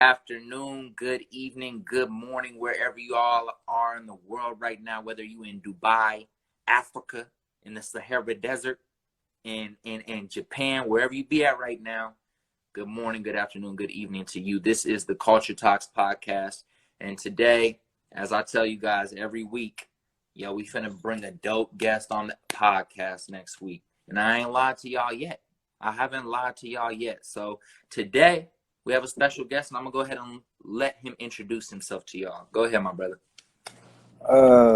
Afternoon, good evening, good morning, wherever you all are in the world right now, whether you in Dubai, Africa, in the Sahara Desert, in Japan, wherever you be at right now. Good morning, good afternoon, good evening to you. This is the Culture Talks podcast. And today, as I tell you guys every week, we finna bring a dope guest on the podcast next week. And I ain't lied to y'all yet. I haven't lied to y'all yet. So today, we have a special guest, and I'm going to go ahead and let him introduce himself to y'all. Go ahead, my brother.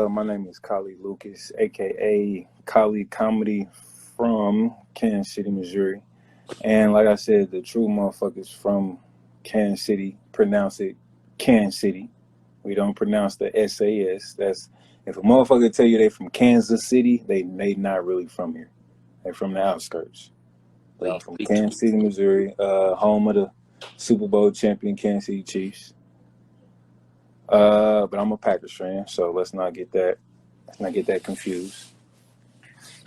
My name is Kahleigh Lucas, a.k.a. Kahleigh Comedy from Kansas City, Missouri. And like I said, the true motherfuckers from Kansas City pronounce it Kansas City. We don't pronounce the SAS. That's if a motherfucker tell you they from Kansas City, they not really from here. They're from the outskirts. But I'm from Kansas City, Missouri, home of the Super Bowl champion Kansas City Chiefs. But I'm a Packers fan, so let's not get that confused.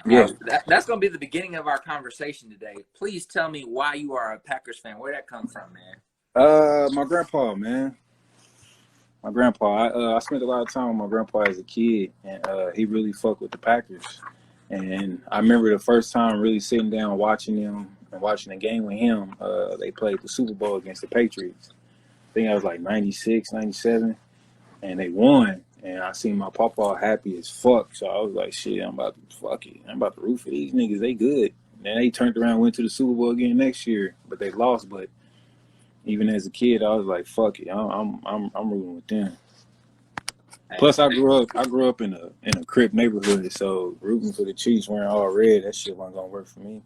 Yeah, that's going to be the beginning of our conversation today. Please tell me why you are a Packers fan. Where'd that come from, man? My grandpa, man. My grandpa. I spent a lot of time with my grandpa as a kid, and he really fucked with the Packers. And I remember the first time really sitting down watching them and watching the game with him. They played the Super Bowl against the Patriots. I think I was like 96, 97, and they won. And I seen my papa happy as fuck. So I was like, shit, I'm about to root for these niggas. They good. Then they turned around and went to the Super Bowl again next year, but they lost. But even as a kid, I was like, fuck it. I'm rooting with them. Plus, I grew up in a Crip neighborhood, so rooting for the Chiefs wearing all red, that shit wasn't gonna work for me.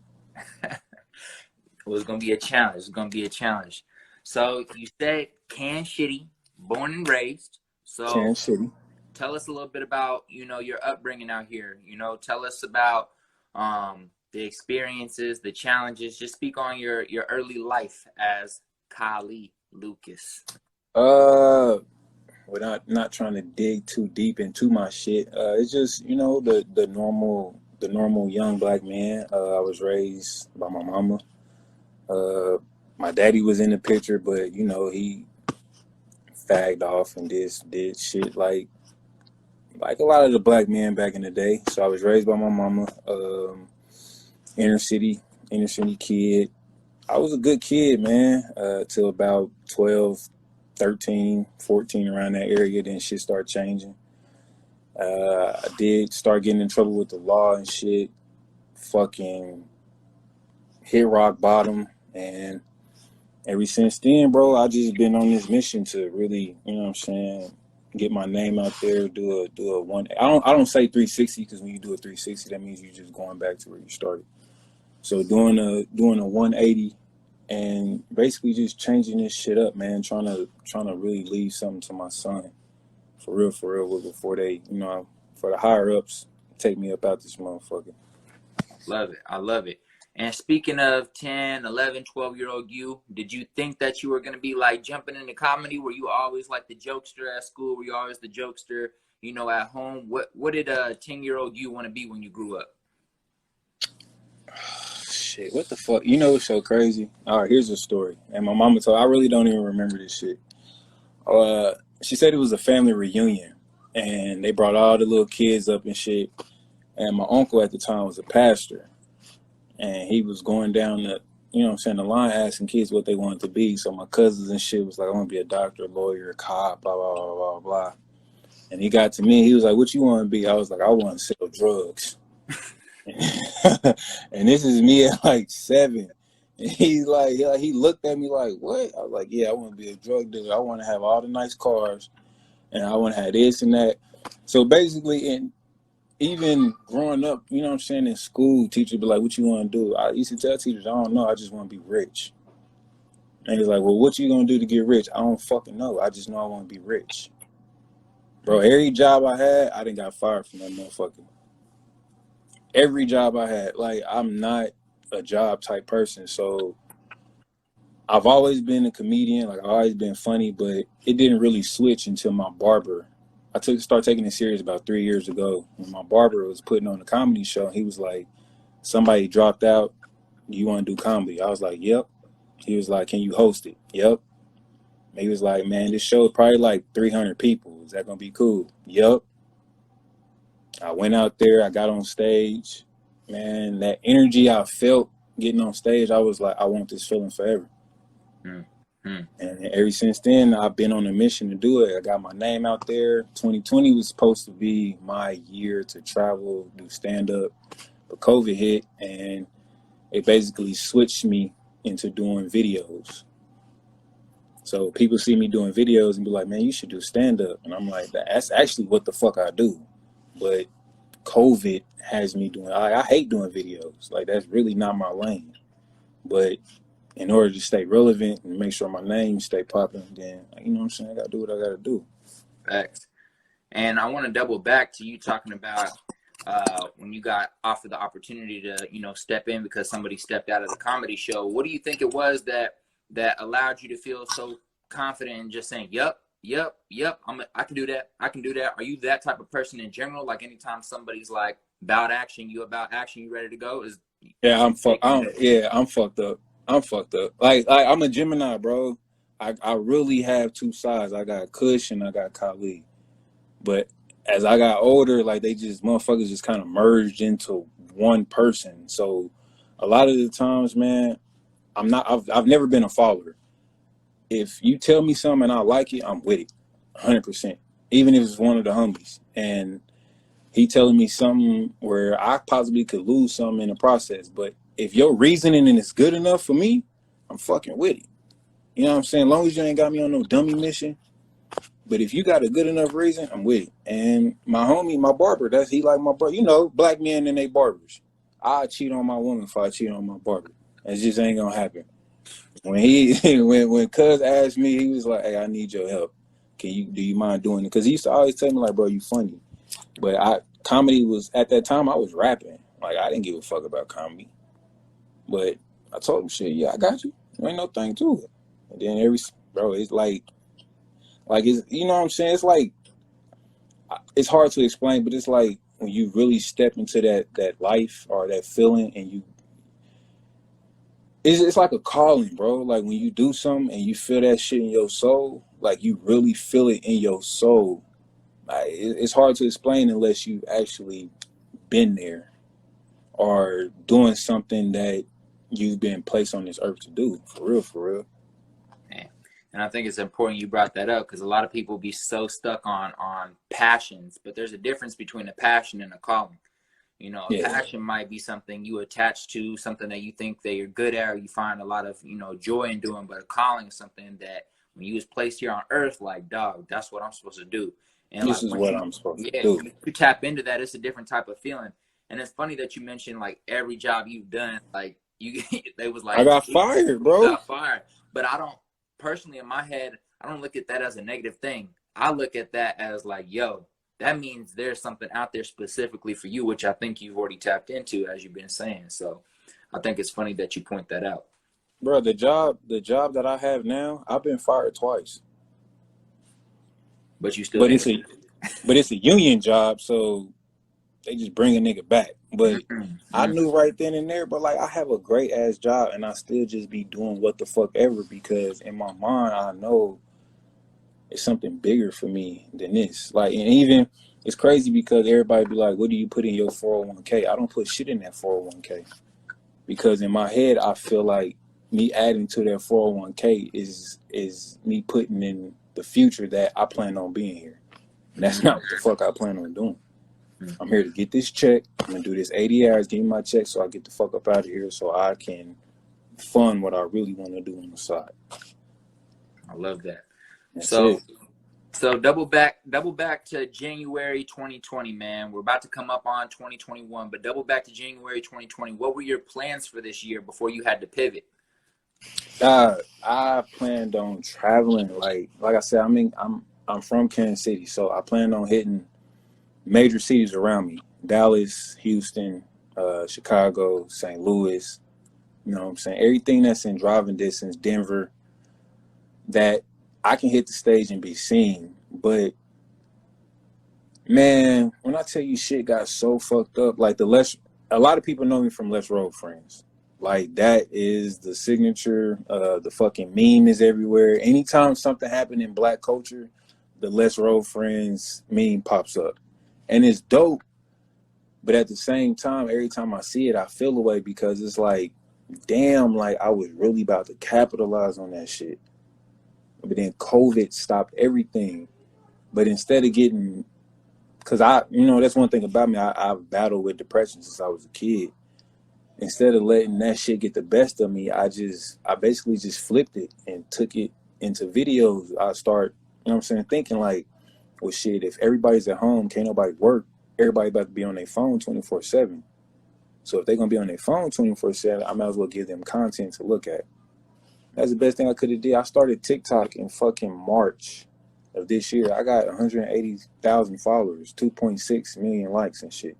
It was gonna be a challenge. So you said Kansas City, born and raised. So Kansas City. Tell us a little bit about your upbringing out here. Tell us about the experiences, the challenges. Just speak on your early life as Kahleigh Lucas. Without not trying to dig too deep into my shit, it's just the normal young black man. I was raised by my mama. My daddy was in the picture, but he fagged off and did shit like a lot of the black men back in the day. So I was raised by my mama. Inner city kid. I was a good kid, man, till about 12, 13, 14, around that area. Then shit started changing. I did start getting in trouble with the law and shit. Fucking hit rock bottom. And ever since then, bro, I just been on this mission to really, get my name out there, do a one. I don't say 360 because when you do a 360, that means you're just going back to where you started. So doing a 180 and basically just changing this shit up, man. Trying to really leave something to my son, for real, before they, for the higher ups, take me up out this motherfucker. Love it. I love it. And speaking of 10, 11, 12-year-old you, did you think that you were going to be like jumping into comedy? Were you always like the jokester at school? Were you always the jokester, at home? What did a 10-year-old you want to be when you grew up? Shit, what the fuck? It's so crazy. All right, here's a story. And my mama told, I really don't even remember this shit. She said it was a family reunion. And they brought all the little kids up and shit. And my uncle at the time was a pastor. And he was going down the line asking kids what they wanted to be. So my cousins and shit was like, I want to be a doctor, a lawyer, a cop, blah, blah, blah, blah, blah. And he got to me. He was like, what you want to be? I was like, I want to sell drugs. And this is me at like 7. And he's like, he looked at me like, what? I was like, yeah, I want to be a drug dealer. I want to have all the nice cars. And I want to have this and that. So basically, even growing up, in school, teachers be like, what you want to do? I used to tell teachers, I don't know. I just want to be rich. And he's like, well, what you going to do to get rich? I don't fucking know. I just know I want to be rich. Bro, every job I had, I done got fired from that motherfucker. Every job I had. Like, I'm not a job type person. So I've always been a comedian. Like, I've always been funny, but it didn't really switch until my barber. I started taking it serious about 3 years ago when my barber was putting on a comedy show. He was like, somebody dropped out. You want to do comedy? I was like, yep. He was like, can you host it? Yep. He was like, man, this show is probably like 300 people. Is that gonna be cool? Yup. I went out there. I got on stage. Man, that energy I felt getting on stage, I was like, I want this feeling forever. Mm-hmm. And ever since then, I've been on a mission to do it. I got my name out there. 2020 was supposed to be my year to travel, do stand up, but COVID hit, and it basically switched me into doing videos. So people see me doing videos and be like, man, you should do stand up. And I'm like, that's actually what the fuck I do. But COVID has me doing, I hate doing videos. Like, that's really not my lane. But in order to stay relevant and make sure my name stay popping, then, you know what I'm saying, I got to do what I got to do. Facts. And I want to double back to you talking about when you got offered the opportunity to, you know, step in because somebody stepped out of the comedy show. What do you think it was that allowed you to feel so confident in just saying, yep, I can do that. I can do that. Are you that type of person in general? Like anytime somebody's like about action, you ready to go? Yeah, I'm fucked up. I'm fucked up. Like I'm a Gemini, bro. I really have two sides. I got Kush and I got Kahleigh. But as I got older, like motherfuckers just kind of merged into one person. So a lot of the times, man, I've never been a follower. If you tell me something and I like it, I'm with it, 100%. Even if it's one of the homies and he telling me something where I possibly could lose something in the process. But if your reasoning is good enough for me, I'm fucking with it. You know what I'm saying? As long as you ain't got me on no dummy mission. But if you got a good enough reason, I'm with it. And my homie, my barber, he like my brother. You know, black men and they barbers. I cheat on my woman if I cheat on my barber. It just ain't gonna happen. When when Cuz asked me, he was like, "Hey, I need your help. Do you mind doing it?" Because he used to always tell me like, "Bro, you funny." But comedy was at that time I was rapping. Like I didn't give a fuck about comedy. But I told him, "Shit, yeah, I got you. There ain't no thing to it." And then it's like it's, you know what I'm saying? It's like, it's hard to explain, but it's like when you really step into that life or that feeling, and it's like a calling, bro. Like when you do something and you feel that shit in your soul, like you really feel it in your soul. Like, it's hard to explain unless you've actually been there or doing something that you've been placed on this earth to do. For real, for real. Man. And I think it's important you brought that up because a lot of people be so stuck on passions, but there's a difference between a passion and a calling. You know, a passion might be something you attach to, something that you think that you're good at, or you find a lot of, you know, joy in doing. But a calling is something that when you was placed here on earth, like, dog, that's what I'm supposed to do. And This like, is what I'm supposed to do. you tap into that, it's a different type of feeling. And it's funny that you mentioned like every job you've done, like you, they was like, I got fired, bro. You got fired. But I don't personally in my head, I don't look at that as a negative thing. I look at that as like, yo, that means there's something out there specifically for you, which I think you've already tapped into, as you've been saying. So I think it's funny that you point that out. Bro, the job that I have now, I've been fired twice. But you still But it's a union job, so they just bring a nigga back. But I knew right then and there, but like I have a great ass job and I still just be doing what the fuck ever because in my mind I know it's something bigger for me than this. Like, and even it's crazy because everybody be like, what do you put in your 401k? I don't put shit in that 401k because in my head I feel like me adding to that 401k is me putting in the future that I plan on being here. And that's not what the fuck I plan on doing. I'm here to get this check. I'm gonna do this 80 hours, give me my check so I get the fuck up out of here so I can fund what I really want to do on the side. I love that. That's so it. So double back to January 2020, man. We're about to come up on 2021, but double back to January 2020. What were your plans for this year before you had to pivot? I planned on traveling. Like I said, I'm from Kansas City, so I planned on hitting major cities around me: Dallas, Houston, Chicago, St. Louis. You know what I'm saying? Everything that's in driving distance, Denver, that I can hit the stage and be seen. But man, when I tell you shit got so fucked up, like a lot of people know me from Let's Roll Friends. Like that is the signature. The fucking meme is everywhere. Anytime something happened in black culture, the Let's Roll Friends meme pops up, and it's dope. But at the same time, every time I see it, I feel away because it's like, damn, like I was really about to capitalize on that shit. But then COVID stopped everything. But instead of getting, because that's one thing about me, I've battled with depression since I was a kid. Instead of letting that shit get the best of me, I basically just flipped it and took it into videos. I start, thinking like, well, shit, if everybody's at home, can't nobody work, everybody about to be on their phone 24/7. So if they're going to be on their phone 24/7, I might as well give them content to look at. That's the best thing I could have did. I started TikTok in fucking March of this year. I got 180,000 followers, 2.6 million likes and shit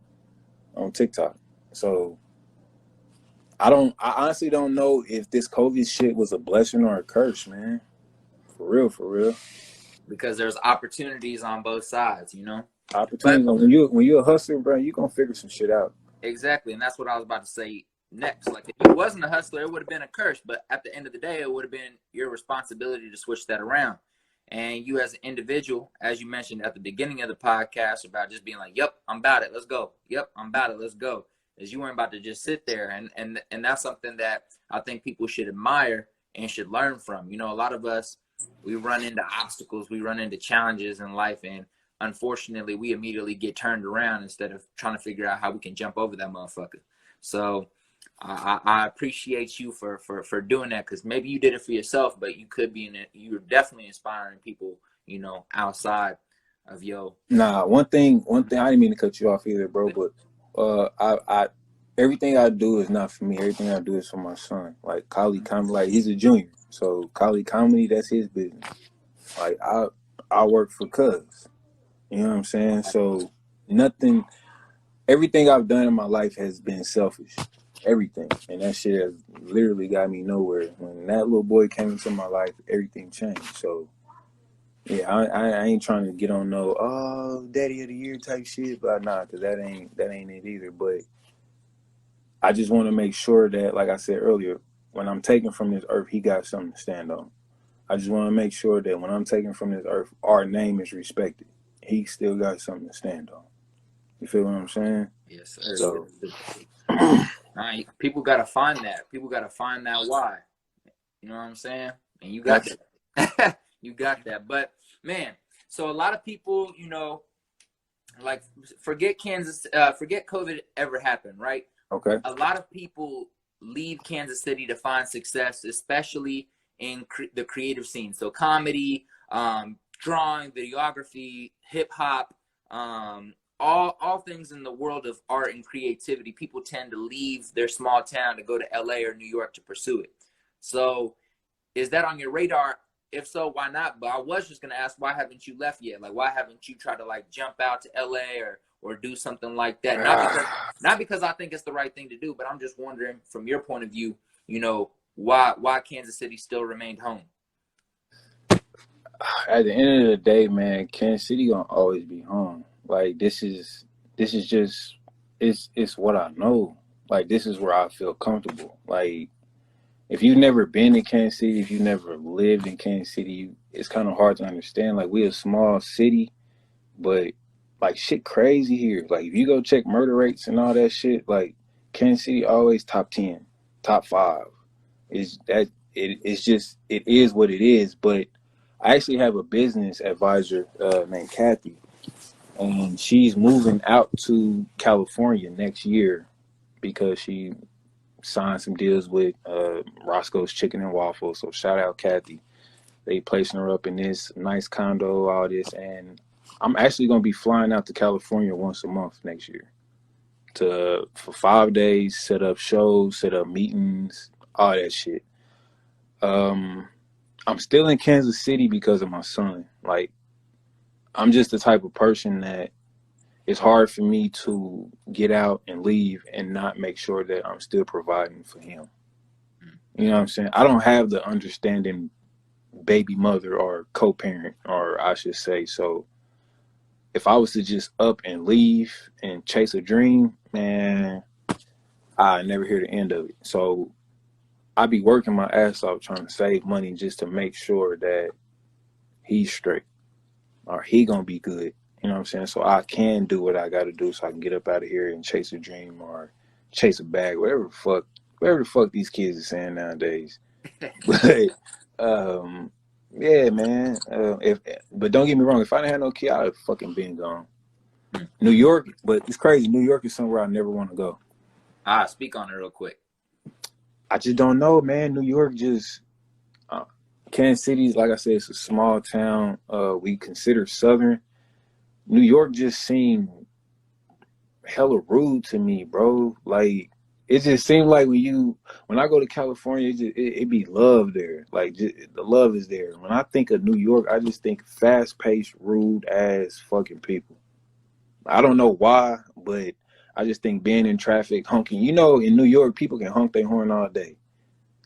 on TikTok. So I honestly don't know if this COVID shit was a blessing or a curse, man. For real, for real. Because there's opportunities on both sides, Opportunity. But When you're a hustler, bro, you gonna figure some shit out. exactly, and that's what I was about to say next. Like, if you wasn't a hustler, it would have been a curse. But at the end of the day, it would have been your responsibility to switch that around. And you, as an individual, as you mentioned at the beginning of the podcast, about just being like, "Yep, I'm about it. Let's go. Yep, I'm about it. Let's go." Is you weren't about to just sit there, and that's something that I think people should admire and should learn from. A lot of us, we run into obstacles, we run into challenges in life, and unfortunately, we immediately get turned around instead of trying to figure out how we can jump over that motherfucker. So I appreciate you for doing that, because maybe you did it for yourself, but you could be in it. You're definitely inspiring people, outside of your. Nah, one thing. I didn't mean to cut you off either, bro. But I everything I do is not for me. Everything I do is for my son. Like Kahleigh Comedy, like he's a junior, so Kahleigh Comedy, that's his business. Like I work for Cuz. You know what I'm saying? So nothing. Everything I've done in my life has been selfish. Everything, and that shit has literally got me nowhere. When that little boy came into my life, everything changed. So yeah, I ain't trying to get on no daddy of the year type shit, but nah, cause that ain't it either. But I just want to make sure that, like I said earlier, when I'm taken from this earth, he got something to stand on. I just want to make sure that when I'm taken from this earth, our name is respected. He still got something to stand on. You feel what I'm saying? Yes, sir. So People gotta find that. People gotta find that why. You know what I'm saying? And you got that's that. You got that. But man, so a lot of people, like forget COVID ever happened, right? okay. A lot of people leave Kansas City to find success, especially in the creative scene. So comedy, drawing, videography, hip hop, all things in the world of art and creativity. People tend to leave their small town to go to LA or New York to pursue it. So is that on your radar? If so, why not? But I was just gonna ask, why haven't you left yet? Like, why haven't you tried to like jump out to LA or do something like that? Not because I think it's the right thing to do, but I'm just wondering from your point of view, why Kansas City still remained home. At the end of the day, man, Kansas City gonna always be home. Like this is just it's what I know. Like this is where I feel comfortable. Like if you've never been in Kansas City, if you've never lived in Kansas City, it's kind of hard to understand. Like we a small city, but like shit crazy here. Like if you go check murder rates and all that shit, like Kansas City always top 10, top 5. It's just it is what it is. But I actually have a business advisor named Kathy, and she's moving out to California next year because she signed some deals with Roscoe's Chicken and Waffles. So shout out Kathy. They placing her up in this nice condo, all this, and I'm actually gonna be flying out to California once a month next year for 5 days, set up shows, set up meetings, all that shit. I'm still in Kansas City because of my son. Like I'm just the type of person that it's hard for me to get out and leave and not make sure that I'm still providing for him. You know what I'm saying? I don't have the understanding baby mother or co-parent, or I should say. So if I was to just up and leave and chase a dream, man, I never hear the end of it. So I be working my ass off trying to save money just to make sure that he's straight or he gonna be good. You know what I'm saying? So I can do what I gotta do so I can get up out of here and chase a dream or chase a bag, whatever the fuck these kids are saying nowadays. But um yeah, man. If but don't get me wrong, if I didn't have no kid, I'd have fucking been gone. New York, but it's crazy. New York is somewhere I never want to go. Speak on it real quick. I just don't know, man. New York just Kansas City's, like I said, it's a small town. We consider Southern. New York just seemed hella rude to me, bro. Like it just seemed like when I go to California, it be love there. Like the love is there. When I think of New York, I just think fast paced, rude ass fucking people. I don't know why, but I just think being in traffic, honking. You know, in New York, people can honk their horn all day.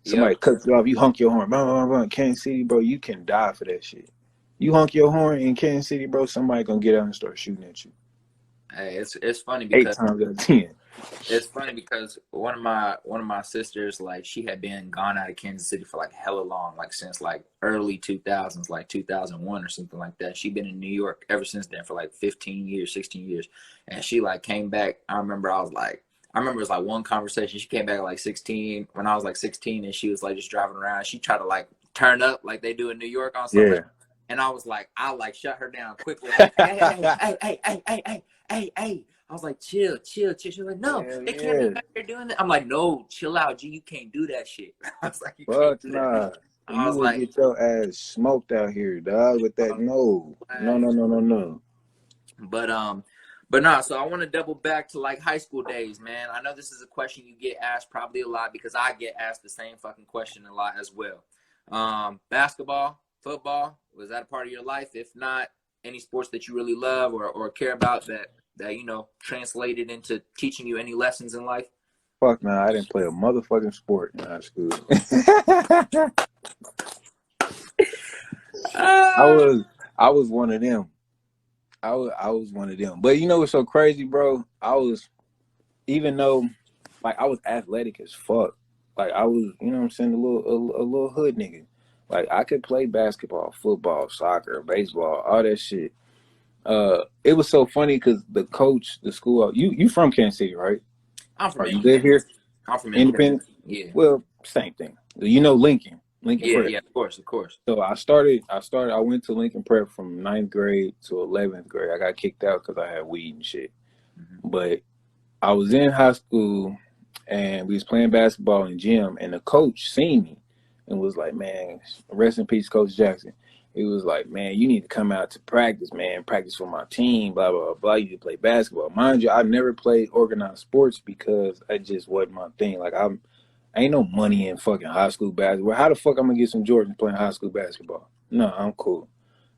Somebody Yep. cuts you off, you honk your horn. Blah, blah, blah. Kansas City, bro, you can die for that shit. You honk your horn in Kansas City, bro, somebody gonna get out and start shooting at you. Hey, it's funny Eight because times out of 10. it's funny because one of my sisters, like, she had been gone out of Kansas City for like hella long, like since like early 2000s, like 2001 or something like that. She'd been in New York ever since then for like 15 years, 16 years, and she like came back. I remember it was like one conversation. She came back at like 16 when I was like 16, and she was like just driving around. She tried to like turn up like they do in New York on something. Yeah. And I was like, I like shut her down quickly. I was like, hey. I was like, chill. She was like, no, Hell they can't be yeah. back there doing that. I'm like, no, chill out, G. You can't do that shit. I was like, you can't Fuck do that. nah. I You was will like, get your ass smoked out here, dog, with that. No. No, no, no, no, no. but but no. So I want to double back to like high school days, man. I know this is a question you get asked probably a lot because I get asked the same fucking question a lot as well. Basketball, football, was that a part of your life? If not, any sports that you really love or care about that translated into teaching you any lessons in life? Fuck nah, I didn't play a motherfucking sport in high school. I Ah, was I was one of them. I was one of them. But you know what's so crazy, bro? Even though like I was athletic as fuck. Like I was, you know what I'm saying, a little hood nigga. Like I could play basketball, football, soccer, baseball, all that shit. It was so funny because the coach, the school, you from Kansas City, right? I'm from Or you live Independence. here? I'm from Independence. Independent? Yeah. Well, same thing. You know Lincoln Yeah, Prep. yeah, of course. So I went to Lincoln Prep from ninth grade to 11th grade. I got kicked out because I had weed and shit. Mm-hmm. But I was in high school and we was playing basketball in gym and the coach seen me and was like, man, rest in peace, Coach Jackson. He was like, man, you need to come out to practice, man. Practice for my team, blah, blah, blah. You need to play basketball. Mind you, I never played organized sports because it just wasn't my thing. Like, ain't no money in fucking high school basketball. How the fuck I'm going to get some Jordans playing high school basketball? No, I'm cool.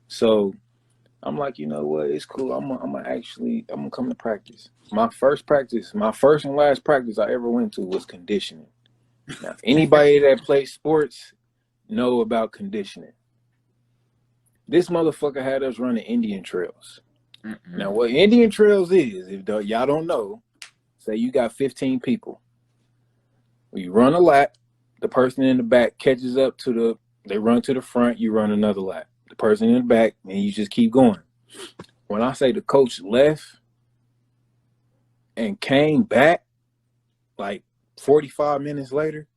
So I'm like, you know what? It's cool. I'm gonna come to practice. My first and last practice I ever went to was conditioning. Now, anybody that plays sports know about conditioning. This motherfucker had us running Indian trails. Now, Mm-mm. what Indian trails is, if y'all don't know, say you got 15 people. You run a lap, the person in the back catches up they run to the front, you run another lap. The person in the back, and you just keep going. When I say the coach left and came back like 45 minutes later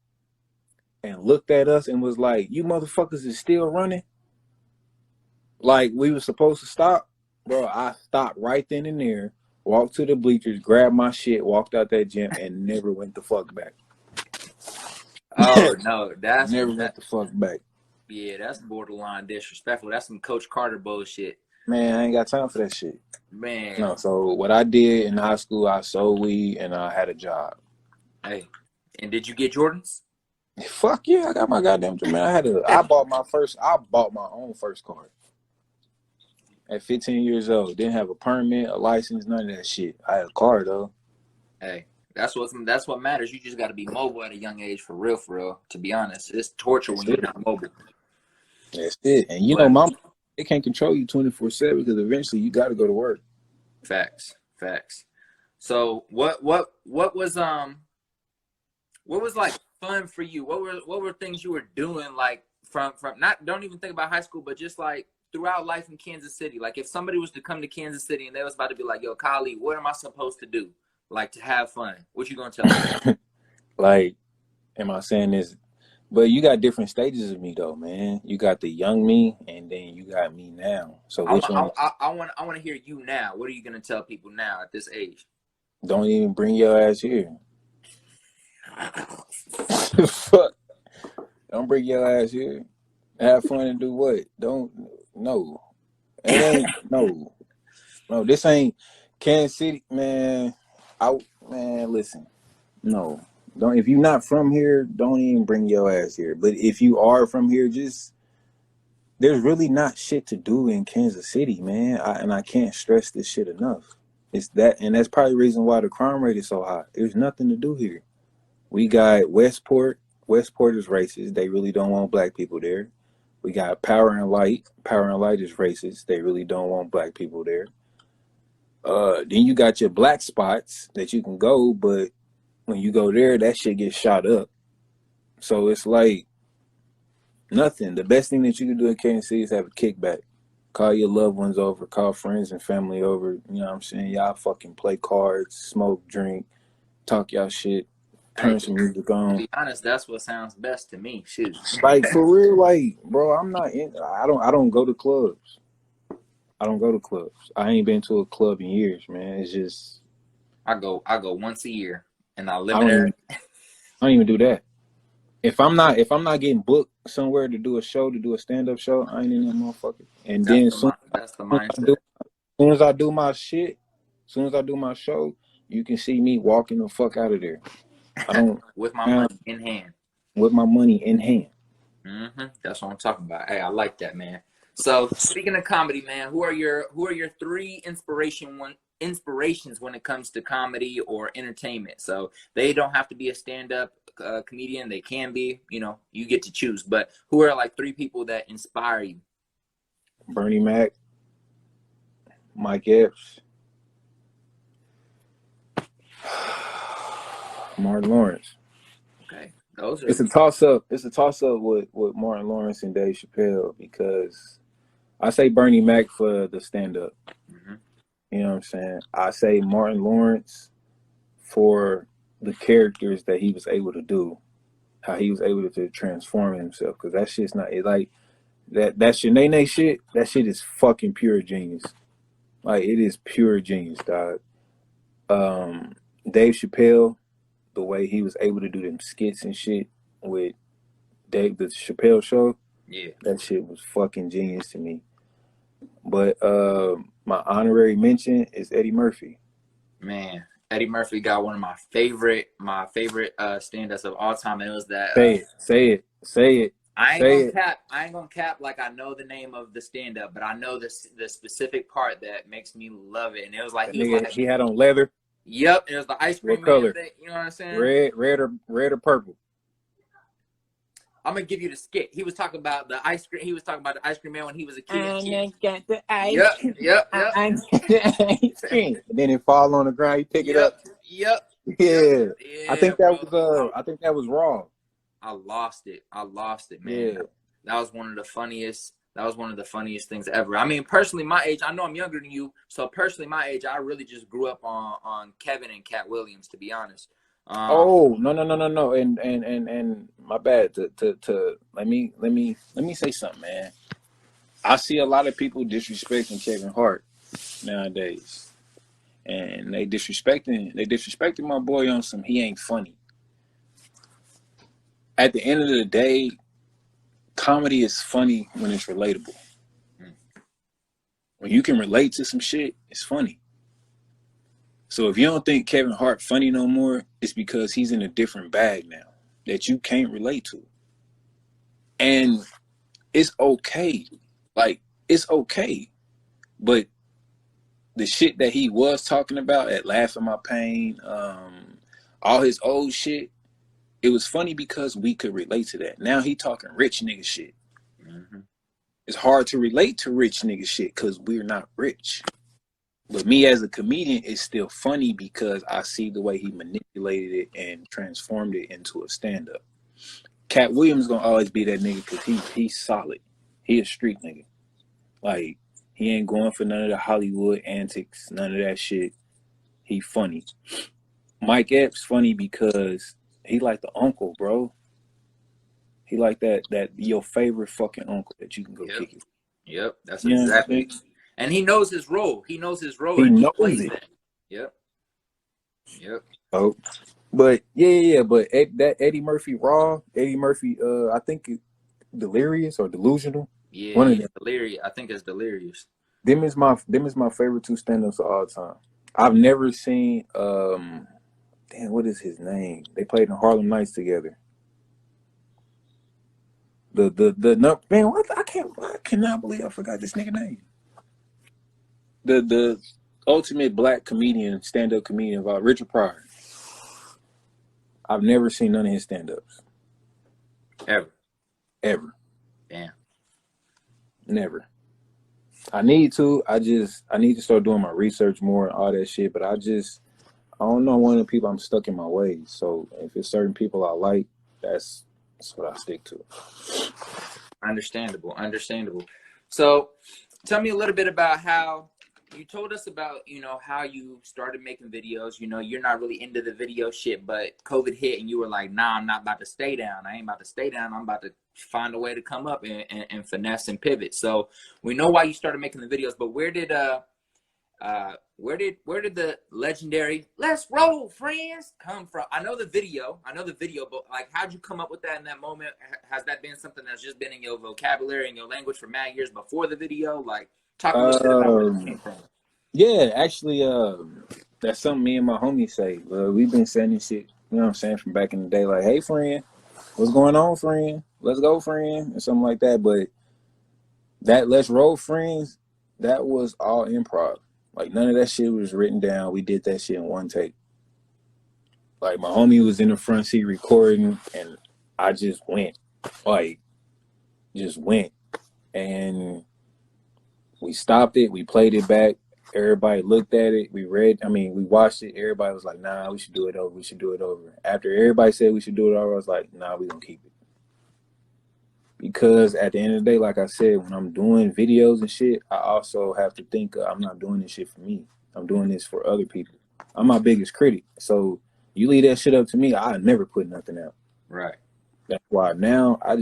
and looked at us and was like, you motherfuckers is still running? Like we were supposed to stop? Bro, I stopped right then and there, walked to the bleachers, grabbed my shit, walked out that gym, and never went the fuck back. Oh no, that's Never that. went the fuck back. Yeah, that's borderline disrespectful. That's some Coach Carter bullshit, Man, I ain't got time for that shit. man. No, so what I did in high school, I sold weed and I had a job. Hey, and did you get Jordans? Fuck yeah, I got my goddamn job, man. I bought my own first car at 15 years old. Didn't have a permit, a license, none of that shit. I had a car though. Hey, that's what matters. You just got to be mobile at a young age, for real, for real. To be honest, it's torture That's when you're it. not mobile. That's it. And you know, But mom, they can't control you 24/7 because eventually you got to go to work. facts. So what was what was like fun for you? What were things you were doing like from not don't even think about high school, but just like throughout life in Kansas City? Like if somebody was to come to Kansas City and they was about to be like, yo, Kahleigh, what am I supposed to do? Like to have fun. What you gonna tell them? Like, am I saying this? But you got different stages of me though, man. You got the young me, and then you got me now. So I which want one? I want to hear you now. What are you gonna tell people now at this age? Don't even bring your ass here. Fuck. Don't bring your ass here. Have fun and do what? Don't. No. It ain't. No. No. This ain't Kansas City, man. Man, listen. No. Don't. If you're not from here, don't even bring your ass here. But if you are from here, just there's really not shit to do in Kansas City, man. And I can't stress this shit enough. It's that, and that's probably the reason why the crime rate is so high. There's nothing to do here. We got Westport. Westport is racist. They really don't want black people there. We got Power and Light. Power and Light is racist. They really don't want black people there. Then you got your black spots that you can go, but when you go there, that shit gets shot up. So it's like nothing. The best thing that you can do in Kansas City is have a kickback. Call your loved ones over, call friends and family over. You know what I'm saying? Y'all fucking play cards, smoke, drink, talk y'all shit, Hey, turn some music to on. be honest, that's what sounds best to me. Shoot. Like for real, like bro, I'm not in. I don't go to clubs. I don't go to clubs. I ain't been to a club in years, man. It's just I go once a year and I I live in don't there. even I don't even do that. If I'm not getting booked somewhere to do a show, to do a stand up show, I ain't in that motherfucker. And then That's the mindset. soon as I do my shit, soon as I do my show, you can see me walking the fuck out of there. I don't With my money in hand. with my money in hand. That's what I'm talking about. Hey, I like that, man. So speaking of comedy, man, who are your three inspirations when it comes to comedy or entertainment? So they don't have to be a stand-up comedian. They can be. You know, you get to choose. But who are like three people that inspire you? Bernie Mac, Mike Epps, Martin Lawrence. Okay, those are It's a toss up. It's a toss up with Martin Lawrence and Dave Chappelle because I say Bernie Mac for the stand up. mhm. You know what I'm saying? I say Martin Lawrence for the characters that he was able to do, how he was able to transform himself. Because that shit's not it, like that your nay shit. That shit is fucking pure genius. Like it is pure genius, dog. Dave Chappelle, the way he was able to do them skits and shit with Dave the Chappelle show, Yeah, that shit was fucking genius to me. But my honorary mention is Eddie Murphy. man. Eddie Murphy got one of my favorite stand-ups of all time, and it was that Say it, say it, say it, say it. I ain't gonna cap like I know the name of the stand up, but I know the specific part that makes me love it. And it was like That he was nigga, like, he had on leather. "Yep," it was the ice What cream man color? thing. You know what I'm saying? Red or purple? I'm gonna give you the skit. He was talking about the ice cream. He was talking about the ice cream man when he was a kid. I got the ice Yep, cream. yep, I yep, got the ice cream. And then it fall on the ground. You pick it yep, up. yep, Yeah, I yeah, think that bro. was. I think that was raw. I lost it. I lost it, man. Yeah, That was one of the funniest. That was one of the funniest things ever. I mean, personally, my age. I know I'm younger than you, so personally, my age. I really just grew up on Kevin and Cat Williams, to be honest. Oh no. And my bad. To let me say something, man. I see a lot of people disrespecting Kevin Hart nowadays. And they disrespecting my boy on some he ain't funny. At the end of the day, comedy is funny when it's relatable. When you can relate to some shit, it's funny. So if you don't think Kevin Hart funny no more, it's because he's in a different bag now that you can't relate to. And it's okay. Like, it's okay. But the shit that he was talking about at Laugh at My Pain, all his old shit, it was funny because we could relate to that. Now he talking rich nigga shit. Mm-hmm. It's hard to relate to rich nigga shit because we're not rich. But me as a comedian, it's still funny because I see the way he manipulated it and transformed it into a stand-up. Cat Williams gonna always be that nigga because he's solid. He a street nigga. Like, he ain't going for none of the Hollywood antics, none of that shit. He funny. Mike Epps funny because he like the uncle, bro. He like that your favorite fucking uncle that you can go kick it. Yep. That's You know what I'm exactly. saying? And he knows his role. He knows his role, He and he knows plays it. that. Yep. Yep. Oh, but yeah. But that Eddie Murphy Raw, Eddie Murphy, I think Delirious or Delusional. One of Yeah. them. Delirious. I think it's Delirious. Them is my favorite two stand-ups of all time. I've never seen damn, what is his name? They played in Harlem Nights together. The man, what I cannot believe I forgot this nigga name. The ultimate black comedian, stand-up comedian of Richard Pryor. I've never seen none of his stand-ups. Ever. Damn. Never. I need to. I need to start doing my research more and all that shit. But I don't know, one of the people, I'm stuck in my ways. So if it's certain people I like, that's what I stick to. Understandable. So tell me a little bit about how you told us about, how you started making videos. You're not really into the video shit, but COVID hit and you were like, nah, I'm not about to stay down. I ain't about to stay down. I'm about to find a way to come up and finesse and pivot. So we know why you started making the videos, but where did the legendary "Let's roll, friends" come from? I know the video, but like, how'd you come up with that in that moment? Has that been something that's just been in your vocabulary and your language for mad years before the video? Like, talk a little bit about where it came from. Yeah, actually, that's something me and my homies say. We've been saying this shit, you know what I'm saying, from back in the day. Like, hey, friend, what's going on, friend? Let's go, friend, or something like that. But that "Let's roll, friends," that was all improv. Like, none of that shit was written down. We did that shit in one take. Like, my homie was in the front seat recording, and I just went. And we stopped it. We played it back. Everybody looked at it. We watched it. Everybody was like, nah, we should do it over. After everybody said we should do it over, I was like, nah, we gonna keep it. Because at the end of the day, like I said, when I'm doing videos and shit, I also have to think I'm not doing this shit for me. I'm doing this for other people. I'm my biggest critic. So you leave that shit up to me, I never put nothing out. Right. That's why now I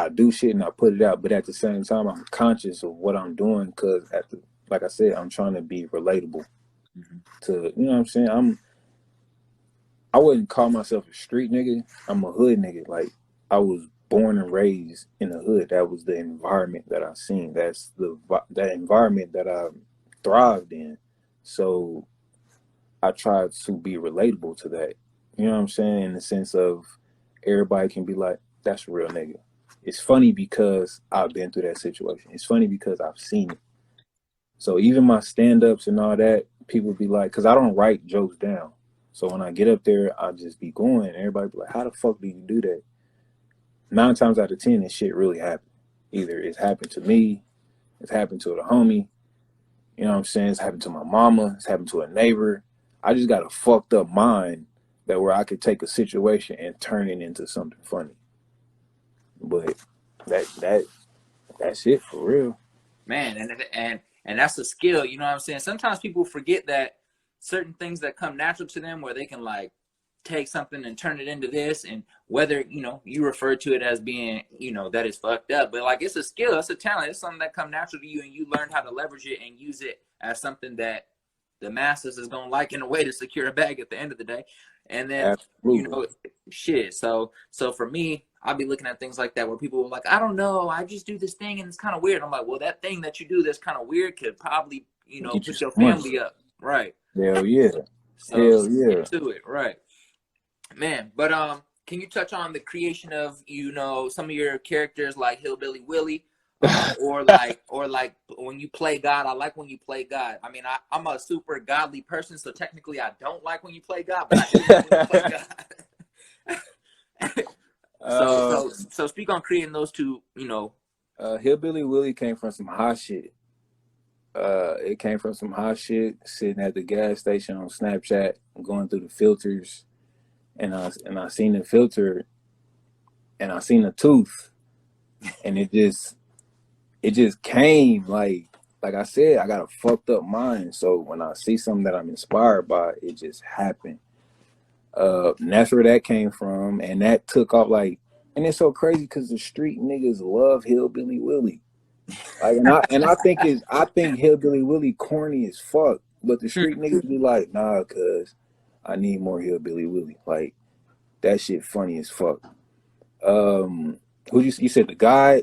do shit and I put it out. But at the same time, I'm conscious of what I'm doing because like I said, I'm trying to be relatable to, you know what I'm saying? I wouldn't call myself a street nigga. I'm a hood nigga. Like, I was born and raised in the hood. That was the environment that I seen. That's that environment that I thrived in. So I tried to be relatable to that. You know what I'm saying? In the sense of everybody can be like, that's a real nigga. It's funny because I've been through that situation. It's funny because I've seen it. So even my stand-ups and all that, people be like, because I don't write jokes down. So when I get up there, I just be going. Everybody be like, how the fuck do you do that? 9 times out of 10, this shit really happened. Either it's happened to me, it's happened to a homie, you know what I'm saying? It's happened to my mama, it's happened to a neighbor. I just got a fucked up mind that where I could take a situation and turn it into something funny. But that's it for real. Man, and that's a skill, you know what I'm saying? Sometimes people forget that certain things that come natural to them where they can like take something and turn it into this, and whether you refer to it as being that is fucked up, but like, it's a skill, it's a talent, it's something that come natural to you, and you learn how to leverage it and use it as something that the masses is gonna like in a way to secure a bag at the end of the day. And then Absolutely. shit, so for me, I'll be looking at things like that where people are like, I don't know, I just do this thing and it's kind of weird. I'm like, well, that thing that you do that's kind of weird could probably Get you put your some money. family up, right? Hell yeah. So Hell yeah. get to it, right, man. But can you touch on the creation of some of your characters like Hillbilly Willie, or like when you play God? I like when you play God. I mean, I'm a super godly person, so technically I don't like when you play God, but I do like when you play God. So speak on creating those two. Hillbilly Willie came from some hot shit. It came from some hot shit sitting at the gas station on Snapchat, going through the filters, and I seen the filter, and I seen a tooth, and it just came like I said, I got a fucked up mind. So when I see something that I'm inspired by, it just happened. And that's where that came from, and that took off like, and it's so crazy because the street niggas love Hillbilly Willie. Like, I think Hillbilly Willie corny as fuck, but the street niggas be like, nah, cuz I need more Hillbilly Willie. Like that shit funny as fuck. Who you said the Yeah,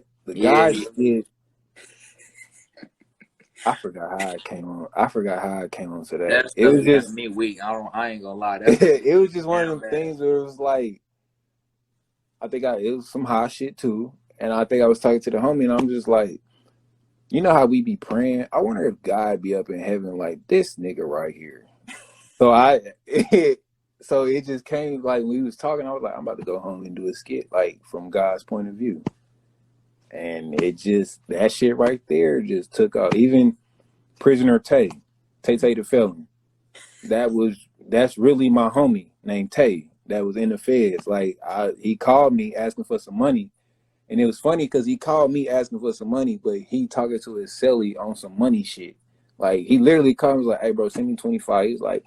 guy did. I forgot how I came on. I forgot how I came on to that. that It stuff was be having just me weak. I ain't gonna lie. That stuff it was just one of down them bad. things where it was like it was some hot shit too. And I think I was talking to the homie and I'm just like, you know how we be praying? I wonder if God be up in heaven like this nigga right here. So so it just came like when we was talking, I was like, I'm about to go home and do a skit, like from God's point of view. And it just that shit right there just took off. Even Prisoner Tay the felon. That's really my homie named Tay that was in the feds. Like he called me asking for some money. And it was funny because he called me asking for some money, but he talking to his celly on some money shit. Like he literally comes like, "Hey, bro, send me 25." He's like,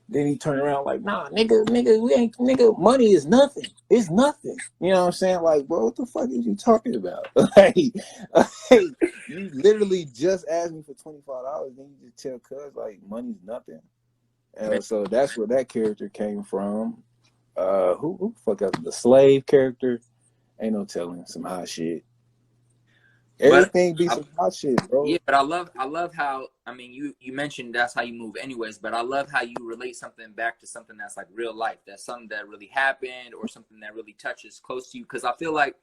then he turned around like, "Nah, nigga, we ain't nigga. Money is nothing. It's nothing." You know what I'm saying? Like, bro, what the fuck is you talking about? Like, you literally just asked me for $25, then you just tell cuz like money's nothing. Man, So that's where that character came from. Who the fuck else? The slave character. Ain't no telling some hot shit. but Everything be I, some hot shit, yeah, bro. but I love how I mean you mentioned that's how you move anyways, but I love how you relate something back to something that's like real life. That's something that really happened or something that really touches close to you. Because I feel like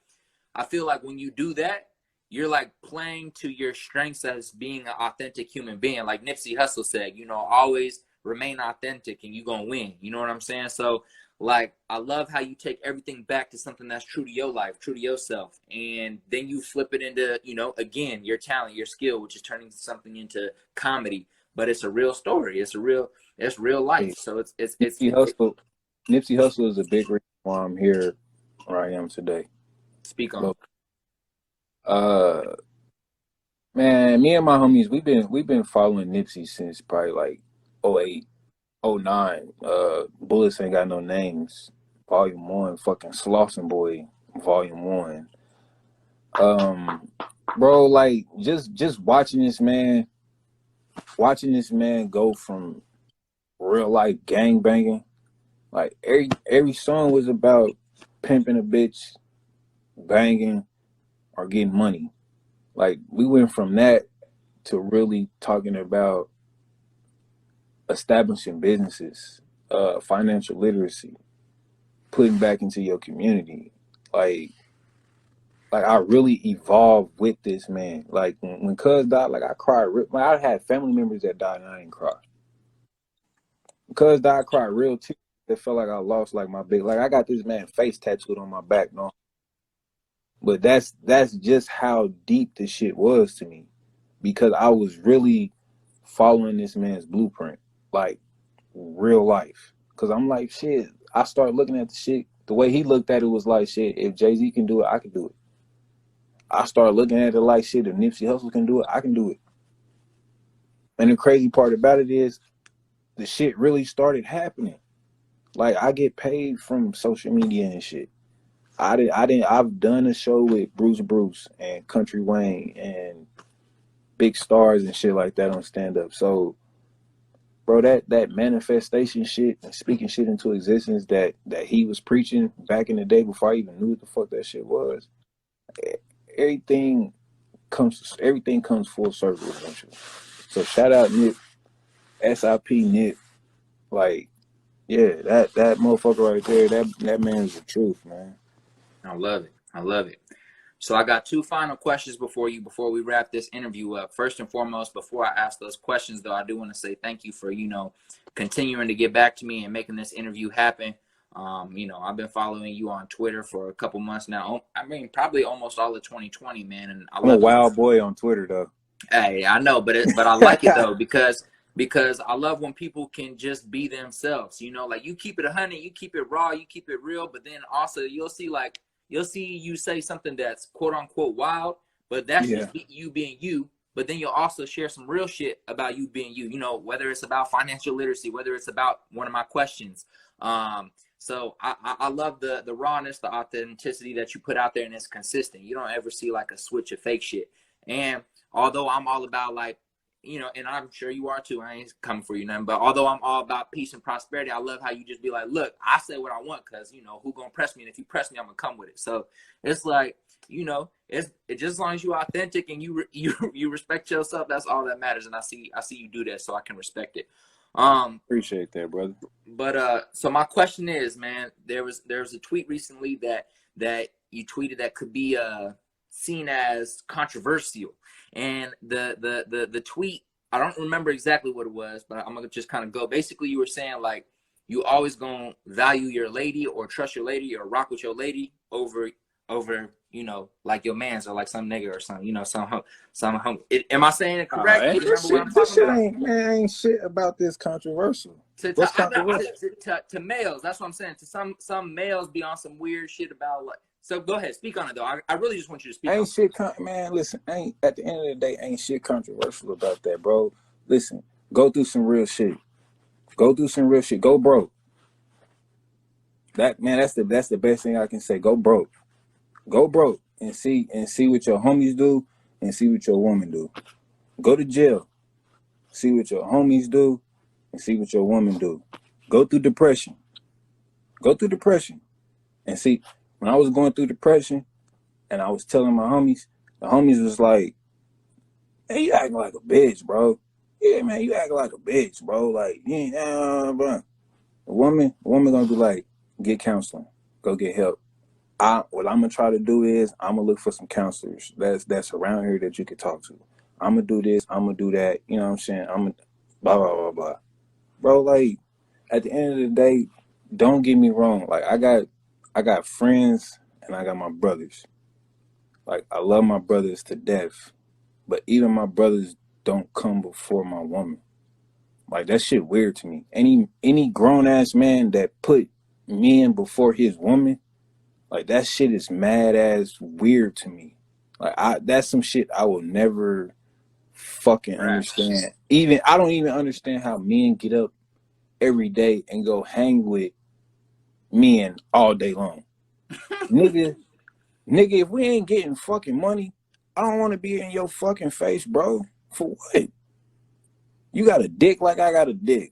when you do that, you're like playing to your strengths as being an authentic human being. Like Nipsey Hussle said, you know, always remain authentic and you're gonna win. You know what I'm saying? So like I love how you take everything back to something that's true to your life, true to yourself, and then you flip it into, you know, again, your talent, your skill, which is turning something into comedy. But it's a real story. It's real life. Hey, So Nipsey Hussle. Nipsey Hussle is a big reason why I'm here where I am today. speak on. But man, me and my homies, we've been following Nipsey since probably like '08, '09. Bullets Ain't Got No Names, Volume 1, fucking Slauson Boy, Volume 1. Um, bro, like just watching this man go from real life gang banging. Like every song was about pimping a bitch, banging, or getting money. Like we went from that to really talking about establishing businesses, financial literacy, putting back into your community. Like I really evolved with this man. Like when Cuz died, like I cried. Like, I had family members that died and I didn't cry. Cuz died, I cried real tears. It felt like I lost like my big. Like I got this man face tattooed on my back, no. But that's just how deep this shit was to me, because I was really following this man's blueprint, like real life. Cause I'm like, shit. I started looking at the shit the way he looked at it was like, shit. If Jay-Z can do it, I can do it. I started looking at it like, shit. If Nipsey Hussle can do it, I can do it. And the crazy part about it is, the shit really started happening. Like I get paid from social media and shit. I've done a show with Bruce and Country Wayne and big stars and shit like that on stand up. So, bro, that manifestation shit and speaking shit into existence that he was preaching back in the day before I even knew what the fuck that shit was. Everything everything comes full circle eventually. So shout out Nip, SIP Nip, like yeah, that motherfucker right there, that man's the truth, man. I love it. I love it. So I got two final questions before we wrap this interview up. First and foremost, before I ask those questions, though, I do want to say thank you for, you know, continuing to get back to me and making this interview happen. You know, I've been following you on Twitter for a couple months now. I mean, probably almost all of 2020, man, and I I'm a love you. wild boy on Twitter though. Hey, I know, but I like it though because I love when people can just be themselves. You know, like you keep it 100, you keep it raw, you keep it real, but then also you'll see you say something that's quote unquote wild, but that's Yeah, just you being you. But then you'll also share some real shit about you being you. You know, whether it's about financial literacy, whether it's about one of my questions. So I love the rawness, the authenticity that you put out there, and it's consistent. You don't ever see like a switch of fake shit. And although I'm all about like, you know, and I'm sure you are too. I ain't coming for you nothing, but although I'm all about peace and prosperity, I love how you just be like, look, I say what I want because you know who gonna press me, and if you press me, I'm gonna come with it. So it's like, you know, it's just as long as you authentic and you respect yourself, that's all that matters. And I see you do that, so I can respect it. Um, appreciate that, brother. but so my question is, man, there was a tweet recently that you tweeted that could be seen as controversial, and the tweet, I don't remember exactly what it was, but I'm gonna just kind of go. Basically, you were saying like you always gonna value your lady or trust your lady or rock with your lady over you know like your man's or like some nigga or something, you know, am I saying it correct? Do Man, you remember what I'm this talking shit about? ain't, man, ain't shit about this controversial. What's controversial? To males. That's what I'm saying. To some males be on some weird shit about like. So go ahead, speak on it though. I really just want you to speak on Ain't it. shit, man. Listen, ain't at the end of the day, ain't shit controversial about that, bro. Listen, go through some real shit. Go through some real shit. Go broke. That man, that's the best thing I can say. Go broke. Go broke and see what your homies do and see what your woman do. Go to jail. See what your homies do and see what your woman do. Go through depression. Go through depression and see. When I was going through depression and I was telling my homies, the homies was like, "Hey, you acting like a bitch, bro. Yeah, man, you acting like a bitch, bro. Like, you ain't, bro." A woman gonna be like, get counseling, go get help. What I'm gonna try to do is I'm gonna look for some counselors that's around here that you could talk to. I'm gonna do this. I'm gonna do that. You know what I'm saying? I'm gonna blah blah blah blah, bro. Like at the end of the day, don't get me wrong. Like I got friends and I got my brothers. Like I love my brothers to death, but even my brothers don't come before my woman. Like that shit weird to me. Any grown ass man that put men before his woman, like that shit is mad ass weird to me. Like that's some shit I will never fucking Right. understand. Even I don't even understand how men get up every day and go hang with men all day long. Nigga, if we ain't getting fucking money, I don't want to be in your fucking face, bro. For what? You got a dick like I got a dick.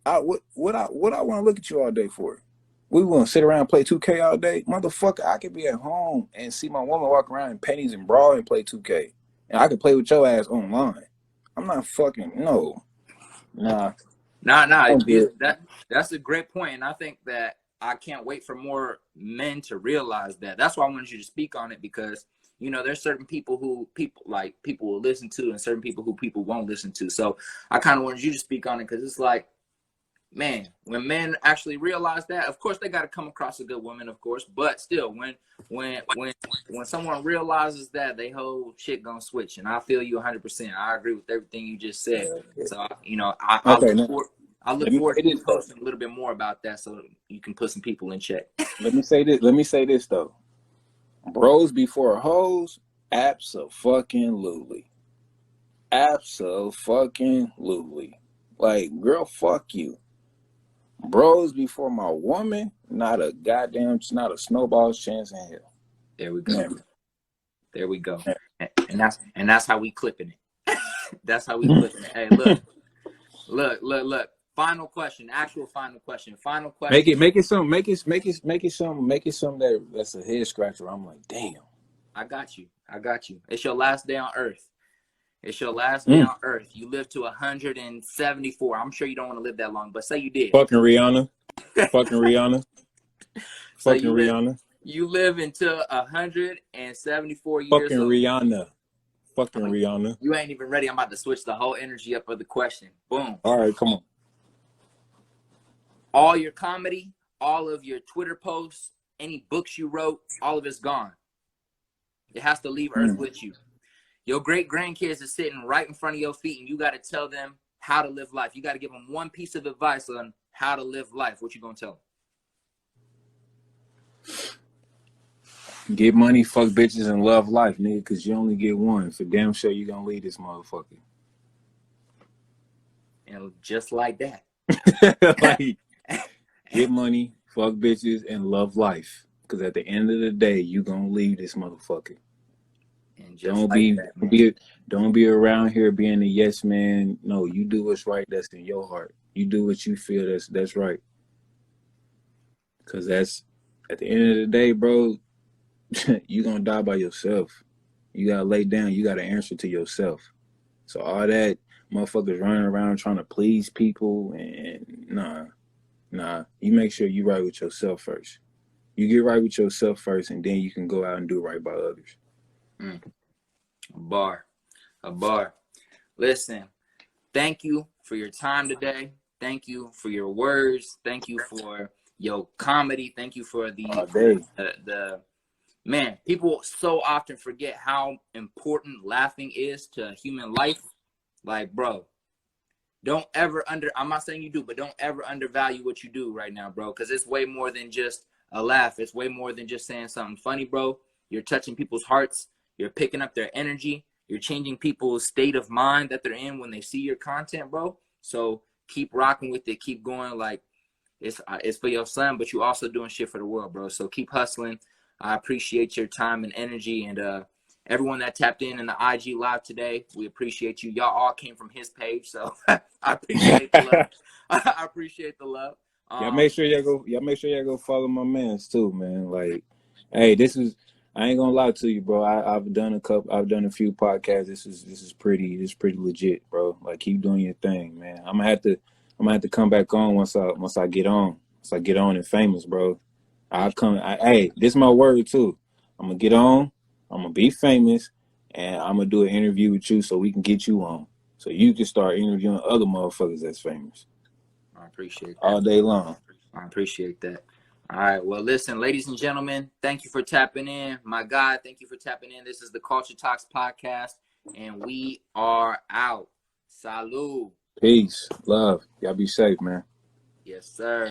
What I want to look at you all day for? We want to sit around and play 2K all day, motherfucker. I could be at home and see my woman walk around in panties and bra and play 2K, and I could play with your ass online. I'm not fucking no, nah. Nah. I'm good. That's a great point, and I think that I can't wait for more men to realize that. That's why I wanted you to speak on it because you know there's certain people who people will listen to, and certain people who people won't listen to. So I kind of wanted you to speak on it because it's like, man, when men actually realize that, of course they got to come across a good woman, of course, but still, when someone realizes that, they whole shit gonna switch, and I feel you 100%. I agree with everything you just said. So you know, Okay, now I look let me forward say to you this though. posting a little bit more about that, so you can put some people in check. Let me say this. Let me say this though. Bros before hoes, absolutely, absolutely. Like, girl, fuck you. Bros before my woman, not a snowball's chance in hell. There we go. Never. There we go. Never. And that's how we clipping it. That's how we clipping it. Hey, look. Final question. Actual final question. Final question. Make it some that's a head scratcher. I'm like, damn. I got you. I got you. It's your last day on Earth. It's your last day Mm. on Earth. You live to 174. I'm sure you don't want to live that long, but say you did. Fucking Rihanna. Fucking Rihanna. So Fucking Rihanna. you live until 174 years Fucking old. Rihanna. Fucking Rihanna. You ain't even ready. I'm about to switch the whole energy up of the question. Boom. All right, come on. All your comedy, all of your Twitter posts, any books you wrote, all of it's gone. It has to leave Earth Mm. with you. Your great grandkids are sitting right in front of your feet, and you got to tell them how to live life. You got to give them one piece of advice on how to live life. What you gonna tell them. Get money, fuck bitches, and love life, nigga, because you only get one. For damn sure you gonna leave this motherfucker. And just like that. Like, get money, fuck bitches, and love life. Because at the end of the day, you gonna leave this motherfucker. And just like that, man. Don't be around here being a yes man. No, you do what's right. That's in your heart. You do what you feel that's right. Because that's at the end of the day, bro. You gonna die by yourself. You gotta lay down. You gotta answer to yourself. So all that motherfuckers running around trying to please people and nah. You make sure you right with yourself first. You get right with yourself first, and then you can go out and do right by others. A bar. Listen, thank you for your time today. Thank you for your words. Thank you for your comedy. Thank you for the man. People so often forget how important laughing is to human life. Like, bro, don't ever I'm not saying you do, but don't ever undervalue what you do right now, bro, because it's way more than just a laugh. It's way more than just saying something funny, bro. You're touching people's hearts. You're picking up their energy. You're changing people's state of mind that they're in when they see your content, bro. So keep rocking with it. Keep going. Like, it's for your son, but you also doing shit for the world, bro. So keep hustling. I appreciate your time and energy, and everyone that tapped in the IG live today, we appreciate you. Y'all all came from his page, so I appreciate the love. I appreciate the love. Y'all make sure y'all go follow my mans too, man. Like, hey, I ain't gonna lie to you, bro. I've done a few podcasts. This is pretty legit, bro. Like, keep doing your thing, man. I'm gonna have to come back on once I get on and famous, bro. Hey, this is my word too. I'm gonna get on, I'm gonna be famous, and I'm gonna do an interview with you so we can get you on. So you can start interviewing other motherfuckers that's famous. I appreciate that. All day long. I appreciate that. All right. Well, listen, ladies and gentlemen, thank you for tapping in. My God, thank you for tapping in. This is the Culture Talks podcast, and we are out. Salud. Peace. Love. Y'all be safe, man. Yes, sir.